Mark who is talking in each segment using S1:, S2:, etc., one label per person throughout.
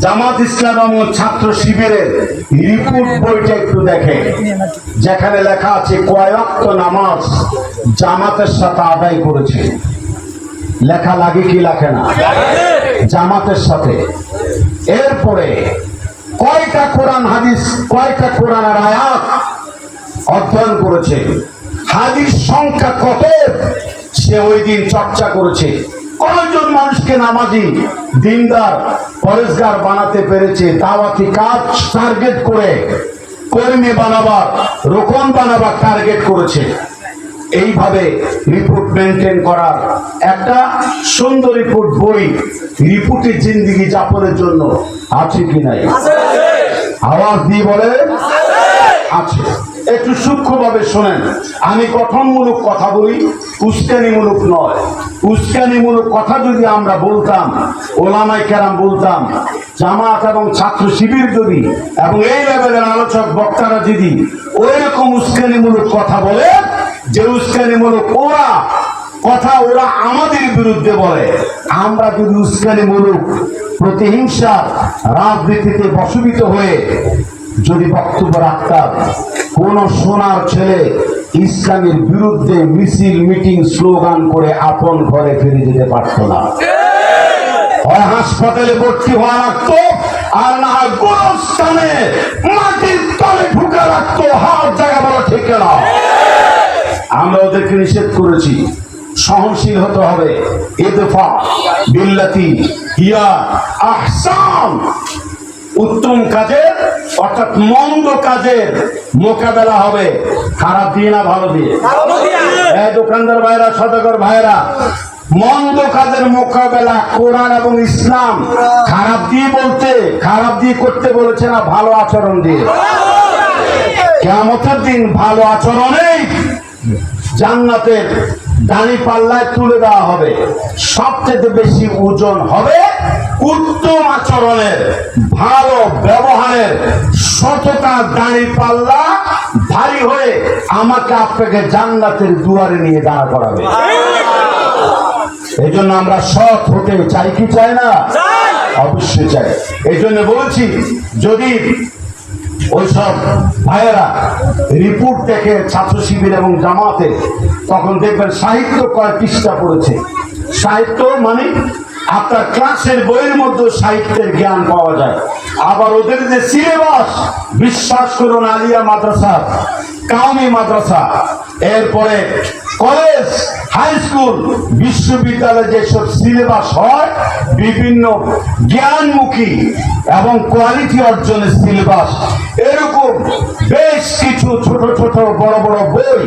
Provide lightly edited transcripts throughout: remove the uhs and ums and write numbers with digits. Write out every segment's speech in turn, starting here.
S1: জামাত ইসলাম এবং ছাত্র শিবিরের রিপোর্ট বইটা একটু দেখে, যেখানে লেখা আছে কয় ওয়াক্ত নামাজ জামাতের সাথে আদায় করেছে। লেখা লাগে কি লাগে না? জামাতের সাথে। এরপরে কয়টা কোরআন হাদিস, কয়টা কোরআনের আয়াত অধ্যয়ন করেছে, হাদিস সংখ্যা কত সে ওই দিন চর্চা করেছে, কয়জন মানুষকে নামাজি দিনদার পরেশগার বানাতে পেরেছে, দাওয়াতি কাজ টার্গেট করে কর্মী বানাবার, রোকন বানাবার টার্গেট করেছে। এইভাবে রিপোর্ট মেনটেন করার একটা সুন্দর রিপোর্ট বই রিপোর্টের জিন্দেগি যাপনের জন্য আছে কি নাই? আওয়াজ দিয়ে বলে আছে। একটু সূক্ষ্মভাবে শোনেন, আমি গঠনমূলক কথা বলি, উস্কানিমূলক নয়। উস্কানিমূলক কথা যদি আমরা বলতাম, ওলামায়ে কেরাম বলতাম, জামাত এবং ছাত্র শিবির যদি এবং এই লেভেলের আলোচক বক্তারা যদি ওই রকম উস্কানিমূলক কথা বলে, যে উস্কানিমূলক কথা ওরা আমাদের বিরুদ্ধে বলে, আমরা যদি উস্কানিমূলক প্রতিহিংসা রাজনীতিতে বশীভূত হয়ে যদি বক্তব্য রাখতাম, কোন সোনার ছেলে ইসলামের বিরুদ্ধে মিছিল মিটিং স্লোগান করে আপন ঘরে ফিরে যেতে পারত না। হয় হাসপাতালে ভর্তি হওয়া লাগতো, আর না হয় গোরস্থানে মাটির তলে ঢুকে রাখতো। হাত জায়গা বলা ঠিক না। আমরা ওদেরকে নিষেধ করেছি, সহনশীল হতে হবে। ইদফা বিল্লাতি হিয়া আহসান, উত্তম কাজের অর্থাৎ মন্দ কাজের মোকাবেলা হবে খারাপ দিয়ে না ভালো দিয়ে? দোকানদার ভাইরা, সদাগর ভাইরা, মন্দ কাজের মোকাবেলা কোরআন এবং ইসলাম খারাপ দিয়ে বলতে, খারাপ দিয়ে করতে বলেছে না, ভালো আচরণ দিয়ে। কিয়ামতের দিন ভালো আচরণেই জান্নাতের দাড়ি পাল্লায় তুলে দেওয়া হবে। সবচেয়ে বেশি ওজন হবে উত্তম আচরণের, ভালো ব্যবহারের, সততার দাড়ি পাল্লা ভারী হয়ে আমাকে আপনাকে জান্নাতের দুয়ারে নিয়ে দাঁড়া করাবে। এই জন্য আমরা সৎ হতে চাই কি চাই না? অবশ্যই চাই। এই জন্য বলছি, যদি ওইসব ভাইয়েরা রিপোর্ট দেখে ছাত্র শিবির এবং জামাতে, তখন দেখবেন সাহিত্য কয় পৃষ্ঠা পড়েছে। সাহিত্য মানে আপনার ক্লাসের বইয়ের মধ্যে সাহিত্যের জ্ঞান পাওয়া যায়। আবার ওদের যে সিলেবাস, বিশ্বাস করুন, আলিয়া মাদ্রাসা, কাওমি মাদ্রাসা, এরপরে কলেজ, হাই স্কুল, বিশ্ববিদ্যালয়ে যেসব সিলেবাস হয়, বিভিন্ন জ্ঞানমুখী এবং কোয়ালিটি অর্জনের সিলেবাস, এরকম বেশ কিছু ছোট ছোট বড় বড় বই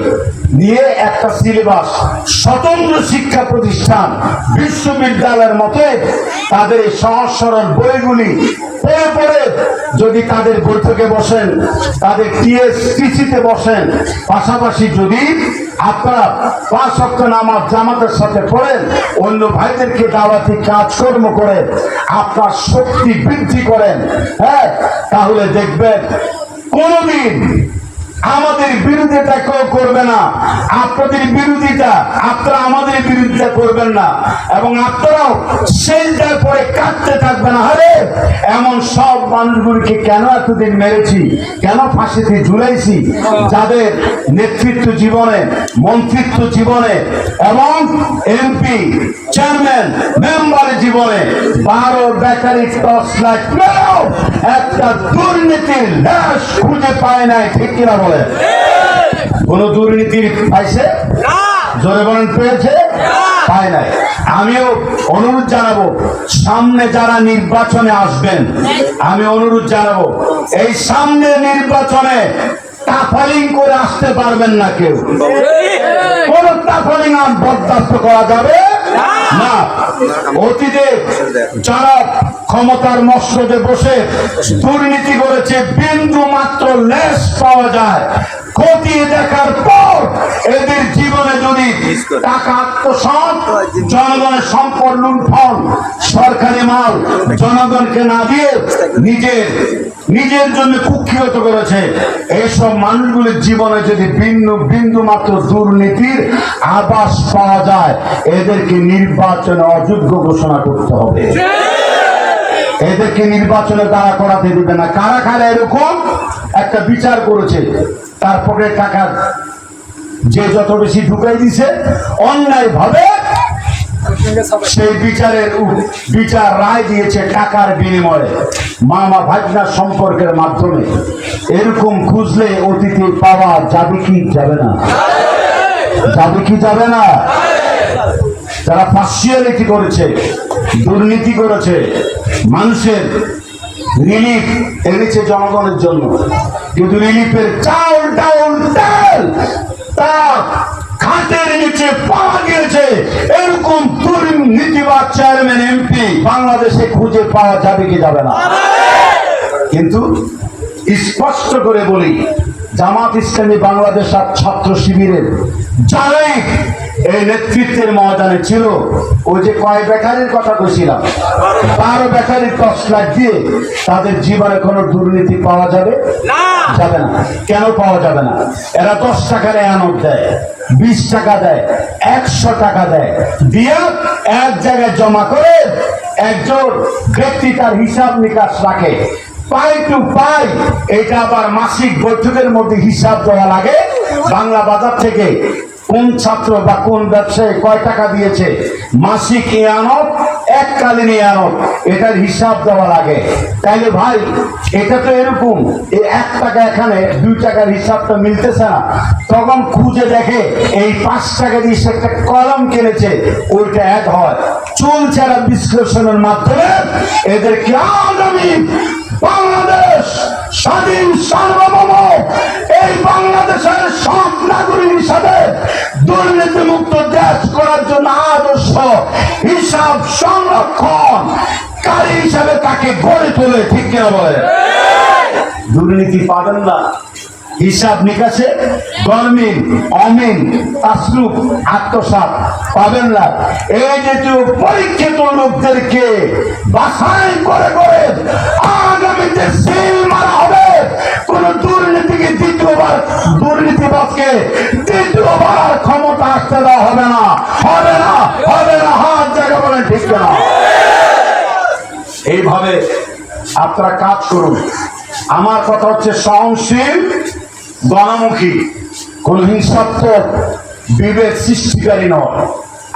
S1: নিয়ে একটা সিলেবাস, স্বতন্ত্র শিক্ষা প্রতিষ্ঠান বিশ্ববিদ্যালয়ের মতো তাদের এই সহজ সরল বইগুলি পড়ে পড়ে যদি তাদের বৈঠকে বসেন, তাদের টিএসটিসিতে বসেন, পাশাপাশি যদি আপনারা 5 ওয়াক্ত নামাজ জামাতের সাথে পড়েন, অন্য ভাইদেরকে দাওয়াতি কাজকর্ম করে আপনার শক্তি বৃদ্ধি করেন, হ্যাঁ, তাহলে দেখবেন কোনদিন আমাদের বিরোধিতা কেউ করবে না। আপনাদের বিরোধিতা, আপনারা আমাদের বিরোধিতা করবেন না, এবং আপনারাও সেজদার পরে কাঁদতে থাকবেন, আরে এমন সব মানুষগুলিকে কেন এতদিন মেরেছি, কেন ফাঁসিতে ঝুলাইছি, যাদের নেতৃত্ব জীবনে, মন্ত্রিত্ব জীবনে এবং এমপি, চেয়ারম্যান, মেম্বারের জীবনে 12 ব্যাটারি টর্চ লাইট মেরেও একটা দুর্নীতির লাশ খুঁজে পায় নাই। ঠিক কিনা বলে? কোন দুর্নীতি পাইছে? জোরে বলেন, পেয়েছে? পায় নাই। আমিও অনুরোধ জানাবো, সামনে যারা নির্বাচনে আসবেন, আমি অনুরোধ জানাবো, এই সামনে নির্বাচনে টাফালিং করে আসতে পারবেন না কেউ। কোন টাফালিং আর বরদাস্ত করা যাবে না। অতীতে যারা ক্ষমতার মসনদে বসে দুর্নীতি করেছে, বিন্দু মাত্র লেশ পাওয়া যায়, খতিয়ে দেখার পর এদের জীবনে যদি টাকা আত্মসাৎ, জনগণের সম্পদ লুণ্ঠন, সরকারি মাল জনগণকে না দিয়ে নিজের জন্য কুক্ষিগত করেছে, এইসব মানুষগুলির জীবনে যদি বিন্দু মাত্র দুর্নীতির আভাস পাওয়া যায়, এদেরকে নির্বাচনে অযোগ্য ঘোষণা করতে হবে। এদেরকে নির্বাচনে দাঁড়া করাতে দিবে না। কারা কারা এরকম একটা বিচার করেছে, তার পকেটে টাকা যে যত বেশি ঢুকাই দিছে অন্যায় ভাবে সেই বিচার রায় দিয়েছে টাকার বিনিময়ে, মামা ভাগনার সম্পর্কের মাধ্যমে। এরকম খুঁজলে অতীতে পাওয়া যাবে কি যাবে না? যাবে কি যাবে না? যারা পার্সিয়ালিটি করেছে, দুর্নীতি করেছে, মানুষের রিলিফ এনেছে জনগণের জন্য, কিন্তু রিলিফের চাউল ডাউল তেল তার খাটের নিচে পাওয়া গিয়েছে। এরকম দুর্নীতিবাদ চেয়ারম্যান এমপি বাংলাদেশে খুঁজে পাওয়া যাবে কি যাবে না? কিন্তু স্পষ্ট করে বলি, জামাত ইসলামী বাংলাদেশ আর ছাত্র শিবিরের যারাই এই নেতৃত্বের ময়দানে ছিল, ওই যে কয় ব্যাটারির কথা বলছিলাম, 12 ব্যাটারির টর্চ লাইট দিয়ে তাদের জীবনে কোনো দুর্নীতি পাওয়া যাবে যাবে না। কেন পাওয়া যাবে না? এরা 10 টাকার এয়ানোট দেয়, 20 টাকা দেয়, 100 টাকা দেয়, দিয়ে এক জায়গায় জমা করে একজন ব্যক্তি তার হিসাব নিকাশ রাখে, পাই টু পাই। এটা আবার মাসিক বৈঠকের মধ্যে হিসাব দেওয়া লাগে। বাংলা বাজার থেকে কোন ছাত্র বা কোন ব্যবসায়ী কয় টাকা দিয়েছে, মাসিক ইয়ানত, এককালীন ইয়ানত, এটার হিসাব দেওয়া লাগে। তাইলে ভাই এটা তো এরকম, এই 1 টাকা এখানে 2 টাকার হিসাবটা মিলতেছে না, তখন খুঁজে দেখে এই 5 টাকা দিয়ে সে একটা কলম কিনেছে, ওইটা এক হয়। চুলচেরা বিশ্লেষণের মাধ্যমে এদেরকে আগামী বাংলাদেশ স্বাধীন সার্বভৌম এই বাংলাদেশের সব নাগরিক হিসাবে দুর্নীতি মুক্ত দেশ করার জন্য আদর্শ হিসাব সংরক্ষণকারী হিসাবে তাকে গড়ে তোলে। ঠিক কিনা বলে? দুর্নীতি পাবেন না, হিসাব নিকাশে গরমিন অমিন তাসরুফ আত্মসাৎ পাবেন না। এই জাতীয় পরীক্ষিত লোকদেরকে বাছাই করে করে আগামীতে সিল মারা হবে। কোন দুর্নীতিকে দ্বিতীয়বার, দুর্নীতিবাদকে দ্বিতীয়বার ক্ষমতা আসতে দেওয়া হবে না, হবে না, হবে না। হাত জায়গা বলেন ঠিক না? এইভাবে আপনারা কাজ করুন। আমার কথা হচ্ছে সহনশীল, গণমুখী, কোন হিংসাত্মক বিভেদ সৃষ্টিকারী নয়।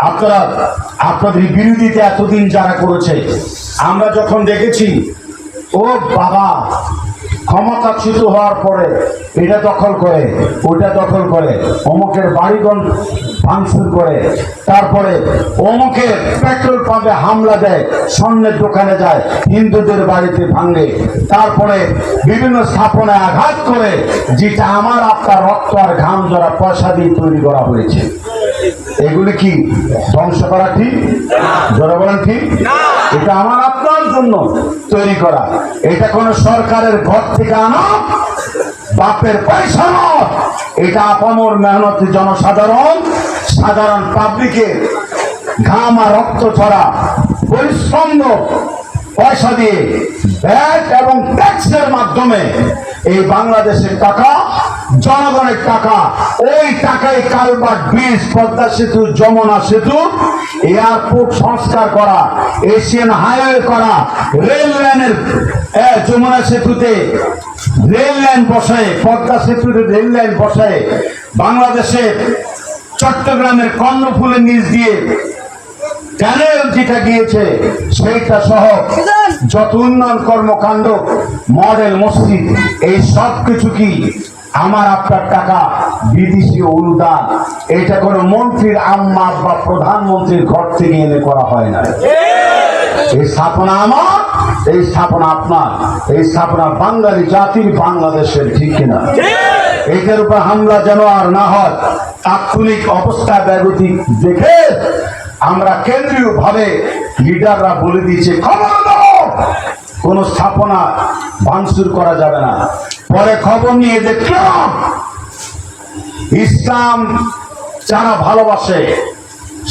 S1: আপনারা আপনাদের বিরোধিতা এতদিন যারা করেছে, আমরা যখন দেখেছি ও বাবা ক্ষমতাচ্যুত হওয়ার পরে এটা দখল করে, ওটা দখল করে, অমুকের বাড়িগণ ভাঙচুর করে, তারপরে অমুকের পেট্রোল পাম্পে হামলা দেয়, স্বর্ণের দোকানে যায়, হিন্দুদের বাড়িতে ভাঙে, তারপরে বিভিন্ন স্থাপনায় আঘাত করে, যেটা আমার আপনার রক্ত আর ঘাম যারা পয়সা দিয়ে তৈরি করা হয়েছে। এগুলি কি ধ্বংস করা ঠিক? যারা বলেন ঠিক? এটা আমার আপনার জন্য তৈরি করা। এটা কোন সরকারের ঘর থেকে আনা বাপের পয়সা নয়, এটা আপামর মেহনতি জনসাধারণ, সাধারণ পাবলিকের ঘাম আর রক্ত ছড়া পরিশ্রম পয়সা দিয়ে ভ্যাট এবং ট্যাক্সের মাধ্যমে এই বাংলাদেশের টাকা, জনগণের টাকা, ওই টাকায় কালভার্ট, ব্রিজ, পদ্মা সেতু, যমুনা সেতু, এয়ারপোর্ট সংস্কার করা, এশিয়ান হাইওয়ে করা, রেল লাইনের যমুনা সেতুতে রেল লাইন বসায়, পদ্মা সেতুতে রেল লাইন বসায়, বাংলাদেশে চট্টগ্রামের কর্ণফুলের নিচ দিয়ে ক্যানেল যেটা গিয়েছে সেইটা সহ যত উন্নয়ন কর্মকাণ্ড, মডেল মসজিদ, এই সব কিছু কি আমার আপনার টাকা, বিদেশি অনুদান? এটা কোনো মন্ত্রীর আম্মা বা প্রধানমন্ত্রীর ঘর থেকে এনে করা হয় না। এই স্থাপনা আমার, এই স্থাপনা আপনার, এই স্থাপনা বাঙালি জাতির, বাংলাদেশের। ঠিক কিনা? এটার উপর হামলা যেন আর না হয়। তাৎক্ষণিক অবস্থা ব্যাগতিক দেখে আমরা কেন্দ্রীয় ভাবে লিডাররা বলে দিয়েছে, খবরদার কোন স্থাপনা ভাঙচুর করা যাবে না। পরে খবর নিয়ে দেখলাম ইসলাম যারা ভালোবাসে,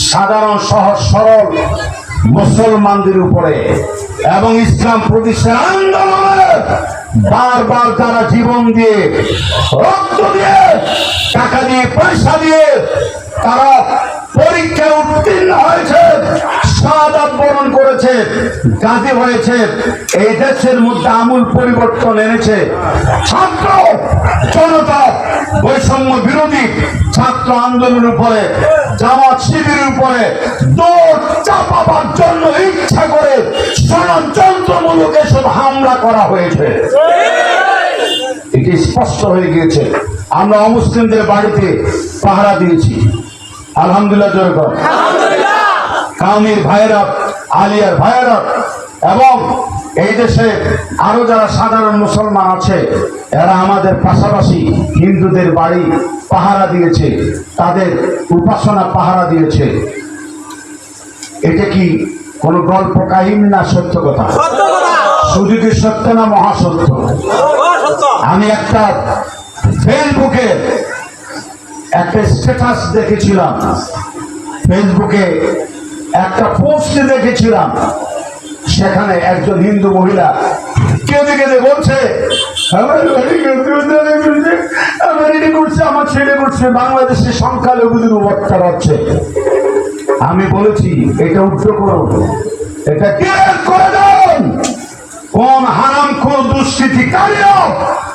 S1: সাধারণ সহজ সরল মুসলমানদের উপরে এবং ইসলাম প্রতিষ্ঠার আন্দোলনে বারবার যারা জীবন দিয়ে, রক্ত দিয়ে, টাকা দিয়ে, পয়সা দিয়ে তারা পরীক্ষায় উত্তীর্ণ হয়েছে, শাহাদাত বরণ করেছে, গাজী হয়েছে, এই দেশের মধ্যে আমূল পরিবর্তন এনেছে। ছাত্র জনতা বৈষম্য বিরোধী ছাত্র আন্দোলনের উপরে, জামাত শিবিরের উপরে দৌড় চাপাবার জন্য ইচ্ছা করে ষড়যন্ত্রমূলক এসব হামলা করা হয়েছে। এটি স্পষ্ট হয়ে গিয়েছে। আমরা অমুসলিমদের বাড়িতে পাহারা দিয়েছি, আলহামদুলিল্লাহ জোরে কর। কামির ভাইরা, আলিয়ার ভাইরা এবং এই দেশে আরো যারা সাধারণ মুসলমান আছে, এরা আমাদের পাশাপাশি হিন্দুদের বাড়ি পাহারা দিয়েছে, তাদের উপাসনা পাহারা দিয়েছে। এটা কি কোন গল্প কাহিনী না, সত্য কথা? শুধু কি সত্য না মহাসত্য? আমি একটা ফেসবুকে একটা স্ট্যাটাস দেখেছিলাম, ফেসবুকে একটা পোস্ট দেখেছিলাম, সেখানে একজন হিন্দু মহিলা কেঁদে কেঁদে বলছে, আমার এটি করছে, আমার ছেলে করছে, বাংলাদেশে সংখ্যালঘুদের অত্যাচার হচ্ছে। আমি বলেছি এটা উদ্যোগ করো, এটা ক্লিয়ার করে দেন। কোন হারাম কোন দুষ্কৃতিকারীরা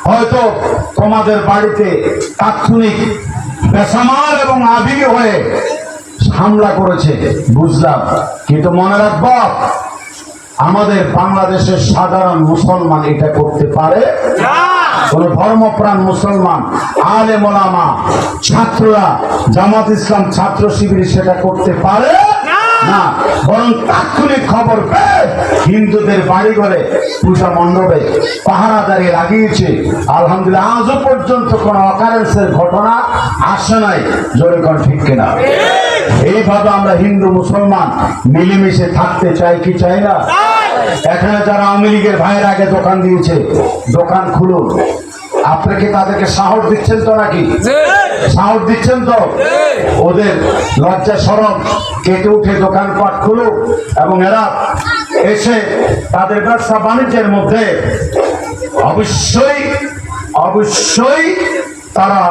S1: হয়তো তোমাদের বাড়িতে তাৎক্ষণিক বেসামাল এবং আবেগী হয়ে হামলা করেছে, বুঝলাম, কিন্তু মনে রাখবো আমাদের বাংলাদেশের সাধারণ মুসলমান এটা করতে পারে না। কোন ধর্মপ্রাণ মুসলমান, আলেম ওলামা, ছাত্ররা, জামাত ইসলাম ছাত্র শিবির সেটা করতে পারে না। বরং তাৎক্ষণিক খবর পেয়ে হিন্দুদের বাড়ি ঘরে, পূজা মণ্ডপে পাহারাদারি লাগিয়েছে। আলহামদুলিল্লাহ আজও পর্যন্ত কোন অকারেন্সের ঘটনা আসে নাই। জোরে কোন ঠিক কিনা? এইভাবে আমরা হিন্দু মুসলমান মিলেমিশে থাকতে চাই কি চাই না? এখানে যারা আওয়ামী লীগের ভাইয়ের আগে দোকান দিয়েছে, দোকান খুলুন। আপনি কি তাদেরকে সাহস দিচ্ছেন তো? নাকি সাহস দিচ্ছেন তো? ওদের লজ্জা শরম কেটে উঠে দোকানপাট খুলুক এবং এরা এসে তাদের ব্যবসা বাণিজ্যের মধ্যে অবশ্যই অবশ্যই তারা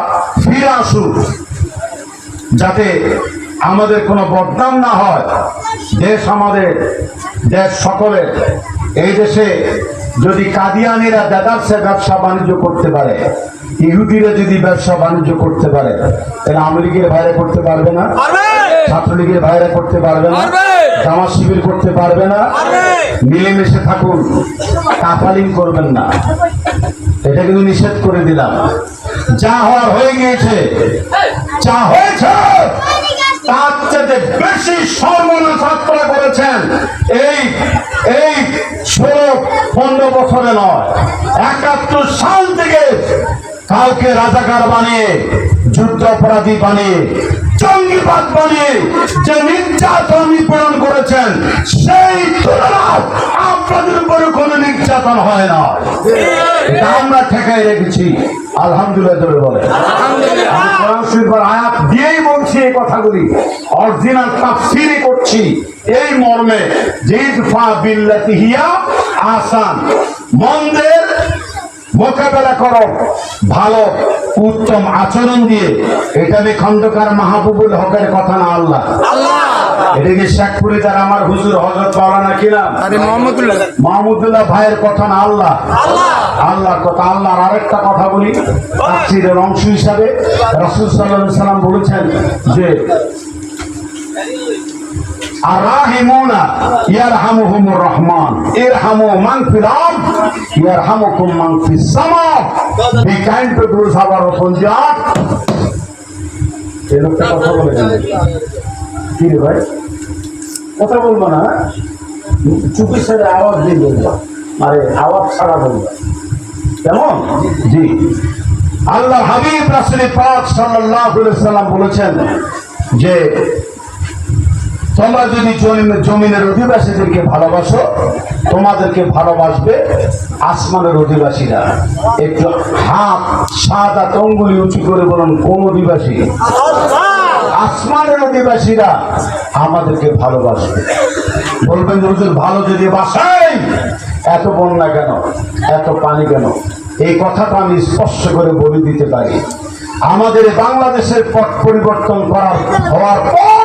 S1: ফিরে আসুক, যাতে আমাদের কোনো বদনাম না হয়। দেশ আমাদের, দেশ সকলের। এই দেশে যদি কাদিয়ানিরা দেদারসে ব্যবসা বাণিজ্য করতে পারে, ইহুদিরা যদি ব্যবসা বাণিজ্য করতে পারে, তাহলে আওয়ামী লীগের ভাইরা করতে পারবে না? ছাত্রলীগের ভাইরা করতে পারবে না? জামাত শিবির করতে পারবে না? মিলেমিশে থাকুন, কাপালিং করবেন না, এটা কিন্তু নিষেধ করে দিলাম। যা হওয়ার হয়ে গিয়েছে, যা হয়েছে তার চেয়ে বেশি সর্বনাশ আপনারা করেছেন এই 16-15 বছরে নয়, 71 সাল থেকে কাউকে রাজাকার বানিয়ে, যুদ্ধ অপরাধী বানিয়ে, জঙ্গিবাদ বানিয়ে যে নির্যাতন নিপীড়ন করেছেন, সেই তুলনায় আপনাদের উপরে কোনো নির্যাতন হয় না। এটা আমরা ঠেকাই রেখেছি, আলহামদুলিল্লাহ ধরে বলে। আমি কোরআন শরীফের আয়াত দিয়েই বলছি এই কথাগুলি, অরিজিনাল তাফসীর করছি এই মর্মে যে ইদফা বিল্লাতি হিয়া আহসান, মন্দের মোকাবেলা করো ভালো উত্তম আচরণ দিয়ে। এটা আমি খন্দকার মাহবুবুল হকের কথা না, আল্লাহ। এটা কি শেখপুরে যারা আমার হুজুর হযরত মাওলানা কি নাম, মাহমুদুল্লাহ ভাইয়ের কথা না, আল্লাহ। আল্লাহর কথা। আল্লাহর আরেকটা কথা বলি, তাফসীরের অংশ হিসাবে রাসূল সাল্লাল্লাহু আলাইহি সাল্লাম বলেছেন যে আররাহিমুনা ইয়ারহামুহুমুর রহমান ইরহামু মান ফিল আরদ ইয়ারহামুকুম মান ফিস সামা। বি কাইন্ড টু দোজ হাওয়ার upon the earth। এই লোকটা কথা বলেছেন কি রে ভাই? কথা বলবো না, চুপি ছেড়ে আওয়াজ দিয়ে বলবো, আরে আওয়াজ ছাড়া বলবো, কেমন? জি, আল্লাহ হাবিব রাসূল পাক সাল্লাল্লাহু আলাইহি সাল্লাম বলেছেন যে তোমরা যদি জমিনের অধিবাসীদেরকে ভালোবাসো, তোমাদেরকে ভালোবাসবে আসমানের অধিবাসীরা। একটু হাত সাদা আঙ্গুলি উঁচু করে বলুন, কোন অধিবাসী? আসমানের অধিবাসীরা আমাদেরকে ভালোবাসবে। বলবেন হুজুর ভালো যদি বাসাই, এত বন্যা কেন, এত পানি কেন? এই কথাটা আমি স্পষ্ট করে বলে দিতে পারি। আমাদের বাংলাদেশের পট পরিবর্তন হওয়ার পর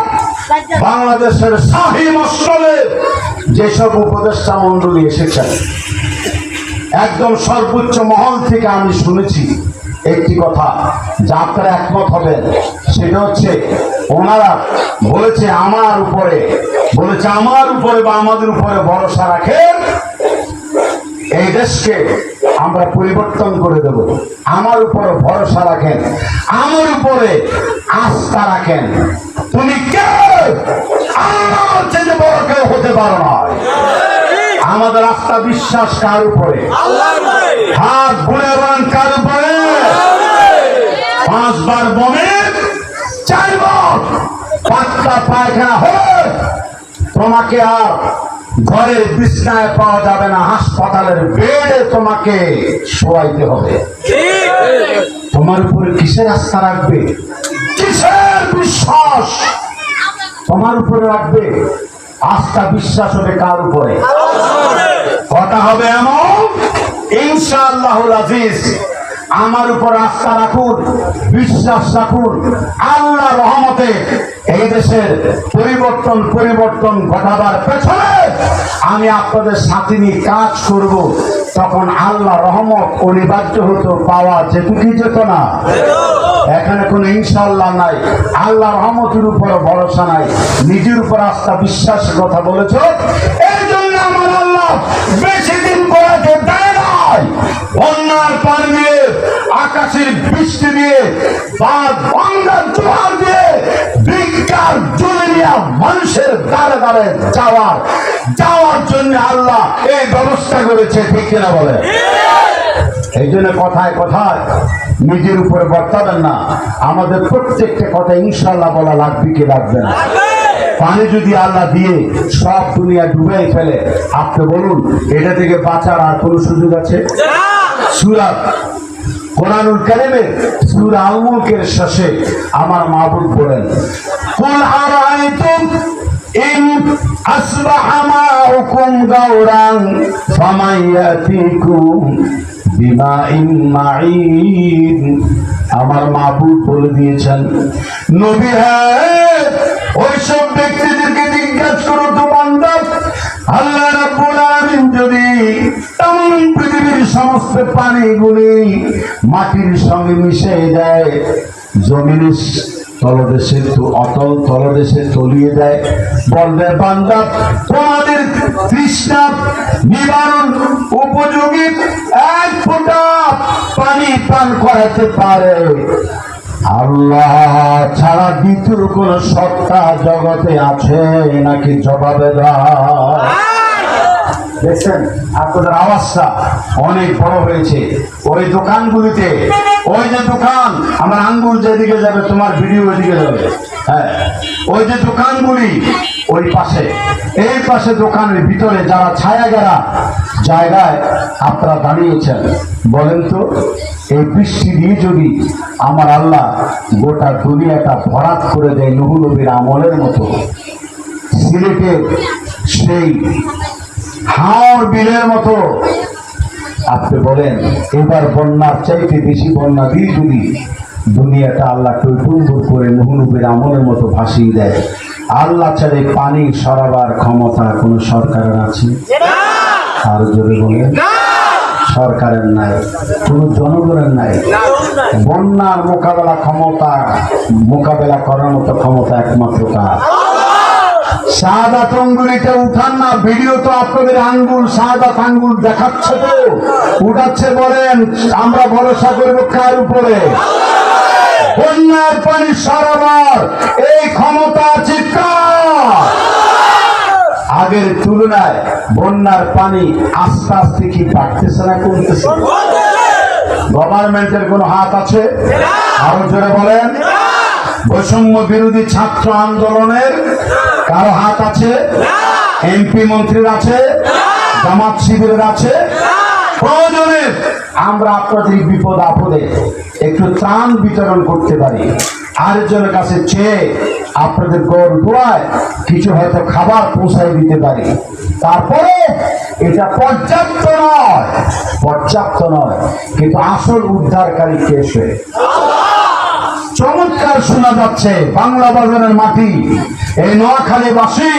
S1: বাংলাদেশের শাহী মসনদে যেসব উপদেষ্টা মন্ডলী এসেছেন, একদম সর্বোচ্চ মহল থেকে আমি শুনেছি একটি কথা, যা আপনারা একমত হবেন। সেটা হচ্ছে, ওনারা বলেছে আমার উপরে বা আমাদের উপরে ভরসা রাখেন, এই দেশকে আমরা পরিবর্তন করে দেব। আমার উপরে ভরসা রাখেন, আমার উপরে আস্থা রাখেন। তুমি কে? আমার চেয়ে বড় কেউ হতে পারো না। আমাদের আস্থা বিশ্বাস কার উপরে? হাত ঘুরে বলেন কার উপরে? 5 বার বমে 4 বার পাতলা পায়খানা হয়ে তোমাকে আর ঘরের বিছনায় পাওয়া যাবে না, হাসপাতালের বেডে তোমাকে শোয়াইতে হবে। তোমার উপরে কিসের আস্থা রাখবে? কিসের বিশ্বাস তোমার উপরে রাখবে? আস্থা বিশ্বাস হবে কার উপরে? কথা হবে এমন, ইনশাআল্লাহুল আজিজ, আমার উপর আস্থা রাখুন, বিশ্বাস রাখুন। আল্লাহ রহমতে এই দেশের পরিবর্তন ঘটাবার পেছনে আমি আপনাদের সাথে নিয়ে কাজ করব। তখন আল্লাহ রহমত অনিবার্য হতো, পাওয়া যেত কি যেত না? এখানে কোনো ইনশাআল্লাহ নাই, আল্লাহ রহমতের উপর ভরসা নাই, নিজের উপর আস্থা বিশ্বাসের কথা বলেছ। এই জন্য আমার আল্লাহ বেশি দিন বলাতে দেয় নাই। বন্যার পানি দিয়ে, আকাশের বৃষ্টি দিয়ে, বাংলার জোয়ার দিয়ে, বিজ্ঞান জুলিয়া মানুষের দ্বারে দ্বারে যাওয়ার জন্য আল্লাহ এই ব্যবস্থা করেছে, ঠিক কিনা বলে? এই জন্য কথায় কথায় নিজের উপরে বর্তাবেন না। আমাদের প্রত্যেকটা কথা ইনশাআল্লাহ বলা লাগবে কি লাগবে না? পানি যদি আল্লাহ দিয়ে সব দুনিয়া ডুবে ফেলে, আপনি বলুন এটা থেকে বাঁচার আর কোন সুযোগ আছে? সূরা কোরআনুল কারীমের সূরা আল মুলকের শেষে আমার মাবুদ বলেন, কুল আরাআইতুম ইন আসবাহা মাউকুম গাওরান ফামান ইয়াতিকুম বিমাইন মাঈন। আমার মাবুদ বলে দিয়েছেন, নবী হ্যাঁ, ওইসব ব্যক্তিদেরকে জিজ্ঞাসা করো তো বান্দা, আল্লাহ রাব্বুল আলামিন যদি তাম পৃথিবীর সমস্ত পানিগুলি মাটির সঙ্গে মিশে দেয়, জমিনের তলদেশে অতল তলদেশে তলিয়ে দেয়, বলবে বান্দা তোমাদের তৃষ্ণা নিবারণ উপযোগী 1 ফোঁটা পানি পান করাতে পারে আল্লাহ ছাড়া দ্বিতীয় কোন সত্তা জগতে আছে নাকি? জবাবে দাও। দেখছেন আপনাদের আওয়াজটা অনেক বড় হয়েছে। ওই দোকানগুলিতে, ওই যে দোকান, আমার আঙ্গুল যেদিকে যাবে তোমার ভিডিও ওইদিকে যাবে। হ্যাঁ, ওই যে দোকানগুলি ওই পাশে, এই পাশে দোকানের ভিতরে যারা ছায়াঘেরা জায়গায় আপনারা দাঁড়িয়েছেন, বলেন তো এই বৃষ্টি দিয়ে যদি আমার আল্লাহ গোটা দুনিয়াটা ভরাট করে দেয় নূহ নবীর আমলের মতো, সিলেটের সেই হাওর বিলের মতো, আপনি বলেন এবার বন্যার চাইতে বেশি বন্যা দিয়ে যদি দুনিয়াটা আল্লাহ টইটুম্বুর করে নূহ নবীর আমলের মতো ভাসিয়ে দেয়, আল্লাহ ছাড়া পানি সরাবার ক্ষমতা কোন সরকারের আছে? আর জোরে বলেন, সরকারের নাই, কোন জনগণের নাই। বন্যার মোকাবেলা করার মতো ক্ষমতা একমাত্র কার? শাহাদাত আঙ্গুলিটা উঠান না, ভিডিও তো আপনাদের আঙ্গুল, শাহাদাত আঙ্গুল দেখাচ্ছে তো, উঠাচ্ছে। বলেন আমরা ভরসা করবো কার উপরে? বন্যার পানি সরাবার এই ক্ষমতা আছে কার? আগের তুলনায় বন্যার পানি আস্তে আস্তে কি বাড়তেছে না কমতেছে? গভর্নমেন্টের কোন হাত আছে? আরো জোরে বলেন। বৈষম্য বিরোধী ছাত্র আন্দোলনের কারো হাত আছে? এমপি মন্ত্রীর আছে? জামাত শিবিরের আছে? প্রয়োজনে আমরা আপনাদের বিপদ আপদে একটু ত্রাণ বিতরণ করতে পারি, আরেকজনের কাছে চেয়ে আপনাদের গড় দোয়ায় কিছু হয়তো খাবার পৌঁছাই দিতে পারি। তারপরে এটা পর্যাপ্ত নয়, কিন্তু আসল উদ্ধারকারী কে? সে চমৎকার চিৎকার শোনা যাচ্ছে বাংলা বাজারের মাটি। এই নোয়াখালীবাসী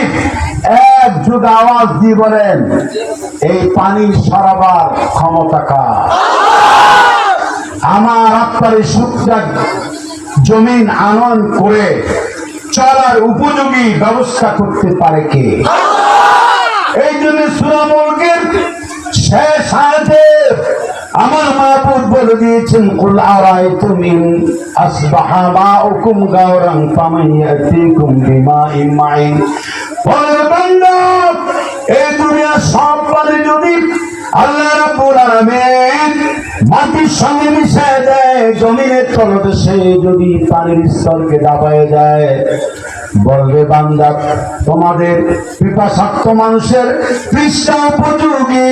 S1: একজোট আওয়াজ দিয়ে বলেন, এই পানি সরাবার ক্ষমতা কার? আমার আপনার এই শুকনা জমিন আনয়ন করে চলার উপযোগী ব্যবস্থা করতে পারে কে? এই জন্য সূরা মুলকের শেষ আয়াতে আমার মাহবুব বলে দিয়েছেন, কুল আরাইতুম ইন আসবাহা মাউকুম গাওরান ফামান ইয়াতিকুম বিমাইন মাইন। বলে বান্দা, এই দুনিয়ার সব পানি যদি আল্লাহ রাব্বুল আলামিন মাটির সঙ্গে মিশিয়ে দেয়, জমিনের তলদেশে যদি পানির স্তরকে দাবায় দেয়, বলবে বান্দা তোমাদের পিপাসার্ত মানুষের তৃষ্ণা উপযোগী,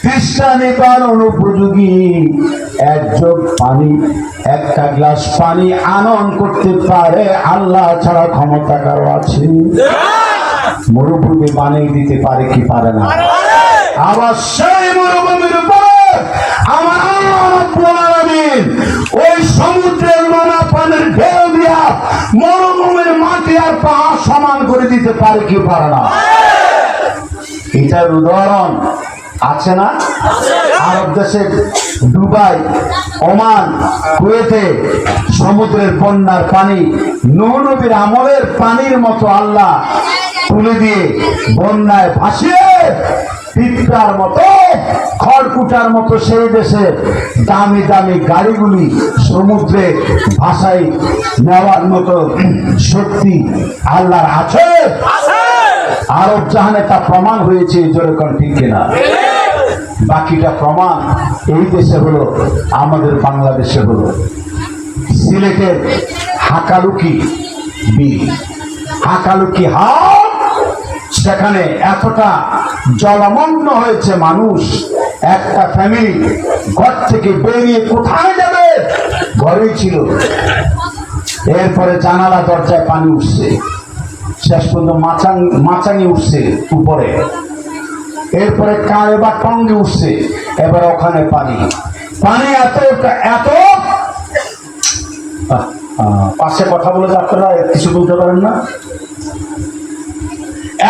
S1: তৃষ্ণা নিবারণ উপযোগী এক জগ পানি, একটা গ্লাস পানি আনয়ন করতে পারে আল্লাহ ছাড়া ক্ষমতা কারো আছে? মরুভূমি বানিয়ে দিতে পারে কি পারে না? আবার সেই মরুভূমির উপরে আমার আল্লাহ রাব্বুল আলামিন ওই সমুদ্রের নোনা পানির ঢেউ দিয়া মরুভূমির মাটি আর পাহাড় সমান করে দিতে পারে কি পারে না? এটার উদাহরণ আছে না? আরব দেশে দুবাই, ওমান, কুয়েতে সমুদ্রের বন্যার পানি নূহ নবীর আমলের পানির মতো আল্লাহ তুলে দিয়ে বন্যায় ভাসিয়ে পিঁপড়ার মতো, খড়কুটার মতো সেই দেশে দামি দামি গাড়িগুলি সমুদ্রে ভাসাই নেওয়ার মতো শক্তি আল্লাহর আছে। আরব জাহানে তা প্রমাণ হয়েছে, যেরকম ঠিক কিনা? বাকিটা প্রমাণ এই দেশে হলো, আমাদের বাংলাদেশে হলো। সিলেটের হাকালুকি বিল, হাকালুকি হাট, সেখানে এতটা জলমগ্ন হয়েছে মানুষ, একটা ফ্যামিলি ঘর থেকে বেরিয়ে কোথায় যাবে? ঘরেই ছিল। এরপরে জানালা দরজায় পানি উঠছে, শেষ পর্যন্ত মাচাঙে উঠছে উপরে, এরপরে কারে বা টঙ্গে উঠছে, এবার ওখানে পানি এত এত। পাশে কথা বলে যে আপনারা কিছু বলতে পারেন না,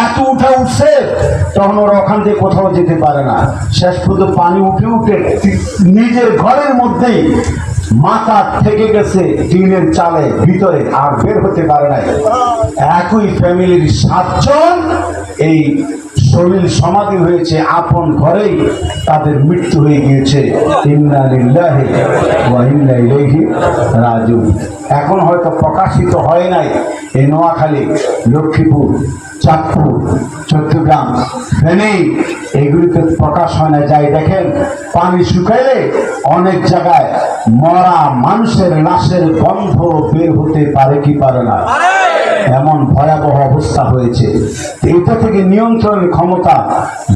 S1: এত উঠছে, তখন ওরা ওখান থেকে কোথাও যেতে পারে না। শেষ পর্যন্ত পানি উঠে উঠে নিজের ঘরের মধ্যেই মাথা থেকে গেছে টিনের চালে ভিতরে, আর বের হতে পারে নাই। একই ফ্যামিলির 7 জন এই শরীর সমাধি হয়েছে, আপন ঘরেই তাদের মৃত্যু হয়ে গিয়েছে। ইন্না লিল্লাহি ওয়া ইন্না ইলাইহি রাজিউন। এখন হয়তো প্রকাশিত হয় নাই, এই নোয়াখালী, লক্ষ্মীপুর, চাঁদপুর, চট্টগ্রাম, ফেনী, এগুলিতে প্রকাশ হয় না। যাই দেখেন, পানি শুকাইলে অনেক জায়গায় মরা মানুষের লাশের গন্ধ বের হতে পারে কি পারে না? এমন ভয়াবহ অবস্থা হয়েছে। এটা থেকে নিয়ন্ত্রণের ক্ষমতা,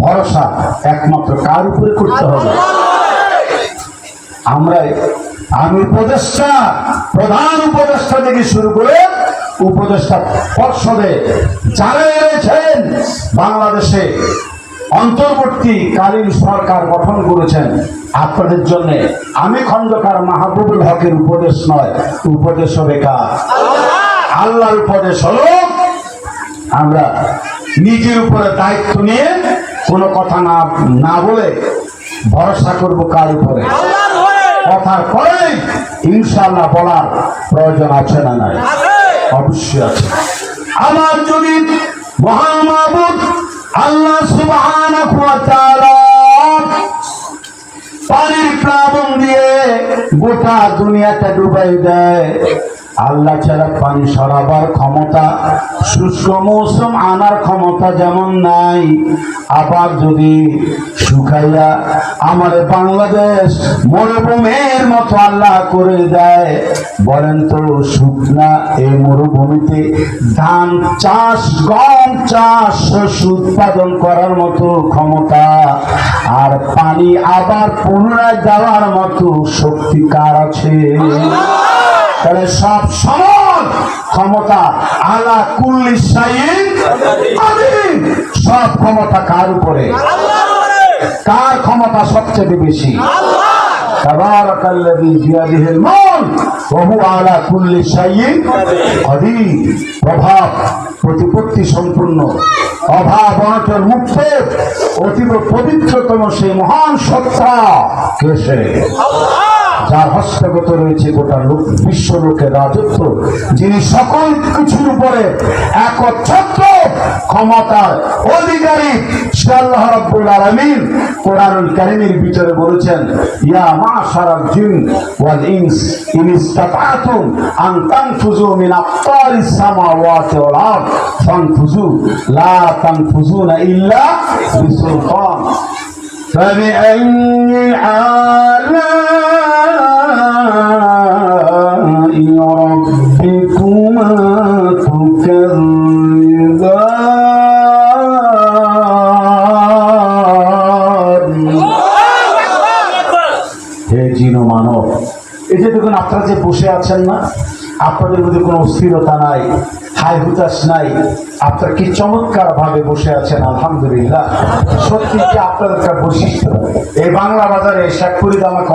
S1: ভরসা একমাত্র কার উপরে করতে হবে? আমি উপদেষ্টা, প্রধান উপদেষ্টা থেকে শুরু করে উপদেষ্টা পর্ষদে যারা রয়েছেন, বাংলাদেশে অন্তর্বর্তীকালীন সরকার গঠন করেছেন, আপনাদের জন্য আমি খন্দকার মাহবুবুল হকের উপদেশ নয়, উপদেশ হবে কার? আল্লাহর উপদেশ হলো, আমরা নিজের উপরে দায়িত্ব নিয়ে কোনো কথা না বলে ভরসা করব কার উপরে? কথার পরে ইনশাআল্লাহ বলার প্রয়োজন আছে না নাই? অবশ্যই আছে। আমার যদি মহান মাবুদ আল্লাহ সুবহানাহু ওয়া তাআলা পানির প্লাবন দিয়ে গোটা দুনিয়াটা ডুবাই দেয়, আল্লাহ ছাড়া পানি সরাবার ক্ষমতা, শুষ্ক মৌসুম আনার ক্ষমতা যেমন নাই, আবার যদি শুকাইয়া আমার বাংলাদেশ মরুভূমির মতো আল্লাহ করে দেয়, বলেন তো শুকনা এই মরুভূমিতে ধান চাষ, গম চাষ, শস্য উৎপাদন করার মতো ক্ষমতা আর পানি আবার পুনরায় দেওয়ার মতো শক্তি কার আছে? তাহলে সব সমান ক্ষমতা আলা কুল্লি শাইইন কাদির। সব ক্ষমতা কার উপরে? কার ক্ষমতা সবচেয়ে বেশি? তাবারাকাল্লাযী বিয়াদিহিল মুলক ওয়া হুয়া আলা কুল্লি শাইইন কাদির। প্রভাব প্রতিপত্তি সম্পূর্ণ, অভাব অনটন মুক্ত, অতীব পবিত্রতম সেই মহান সত্তা কে সে? যার হস্তগত রয়েছে গোটা বিশ্ব লোকের রাজত্ব, যিনি সকল কিছুর উপরে একচ্ছত্র ক্ষমতার অধিকারী, সে আল্লাহ রাব্বুল আলামিন কোরআনুল কারীমের ভিতরে বলেছেন, ইয়া মাশারাল জিন ওয়াল ইনস ইন ইসতাতাতুম আন তানফুযু মিন আকতারিস সামাওয়াতি ওয়াল আরদ ফানফুযু লা তানফুযুনা ইল্লা বিসুলতান। فبأي آلاء ربكما تكذبان। হে জিন ও মানব, এই যে দেখুন আপনারা যে বসে আছেন না, আপনাদের মধ্যে কোনো অস্থিরতা নাই, হাই হুতাশ নাই, আপনারা কি চমৎকার ভাবে বসে আছেন, আলহামদুলিল্লাহ। সত্যি যে আপনাদের একটা বৈশিষ্ট্য, এই বাংলা বাজারে শেখপুরীতে আমাকে